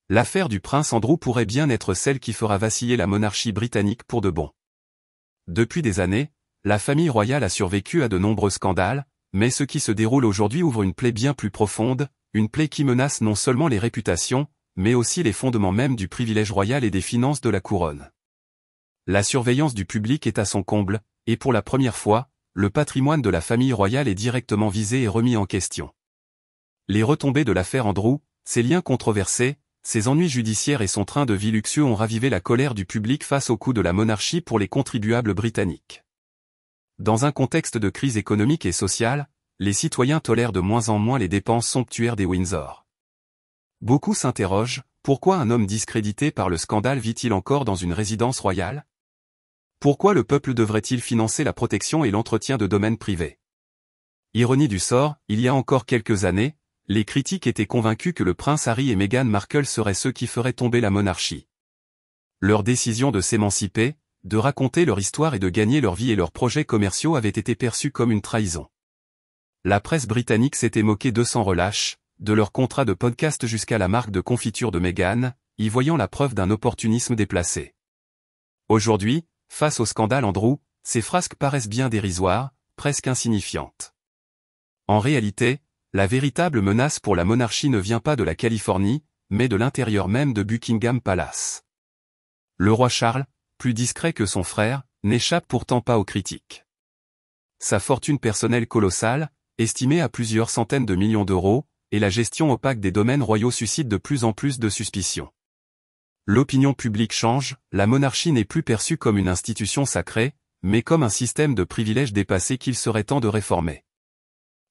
L'affaire du prince Andrew pourrait bien être celle qui fera vaciller la monarchie britannique pour de bon. Depuis des années, la famille royale a survécu à de nombreux scandales, mais ce qui se déroule aujourd'hui ouvre une plaie bien plus profonde, une plaie qui menace non seulement les réputations, mais aussi les fondements mêmes du privilège royal et des finances de la couronne. La surveillance du public est à son comble, et pour la première fois, le patrimoine de la famille royale est directement visé et remis en question. Les retombées de l'affaire Andrew, ses liens controversés, ses ennuis judiciaires et son train de vie luxueux ont ravivé la colère du public face au coût de la monarchie pour les contribuables britanniques. Dans un contexte de crise économique et sociale, les citoyens tolèrent de moins en moins les dépenses somptuaires des Windsor. Beaucoup s'interrogent, pourquoi un homme discrédité par le scandale vit-il encore dans une résidence royale? Pourquoi le peuple devrait-il financer la protection et l'entretien de domaines privés? Ironie du sort, il y a encore quelques années, les critiques étaient convaincus que le prince Harry et Meghan Markle seraient ceux qui feraient tomber la monarchie. Leur décision de s'émanciper, de raconter leur histoire et de gagner leur vie et leurs projets commerciaux avait été perçue comme une trahison. La presse britannique s'était moquée d'eux sans relâche, de leur contrat de podcast jusqu'à la marque de confiture de Meghan, y voyant la preuve d'un opportunisme déplacé. Aujourd'hui, face au scandale Andrew, ces frasques paraissent bien dérisoires, presque insignifiantes. En réalité, la véritable menace pour la monarchie ne vient pas de la Californie, mais de l'intérieur même de Buckingham Palace. Le roi Charles, plus discret que son frère, n'échappe pourtant pas aux critiques. Sa fortune personnelle colossale, estimée à plusieurs centaines de millions d'euros, et la gestion opaque des domaines royaux suscitent de plus en plus de suspicions. L'opinion publique change, la monarchie n'est plus perçue comme une institution sacrée, mais comme un système de privilèges dépassé qu'il serait temps de réformer.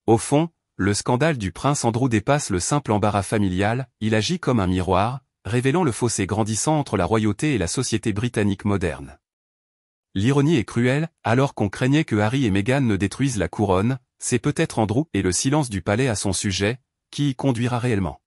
Au fond, le scandale du prince Andrew dépasse le simple embarras familial, il agit comme un miroir, révélant le fossé grandissant entre la royauté et la société britannique moderne. L'ironie est cruelle, alors qu'on craignait que Harry et Meghan ne détruisent la couronne, c'est peut-être Andrew et le silence du palais à son sujet, qui y conduira réellement.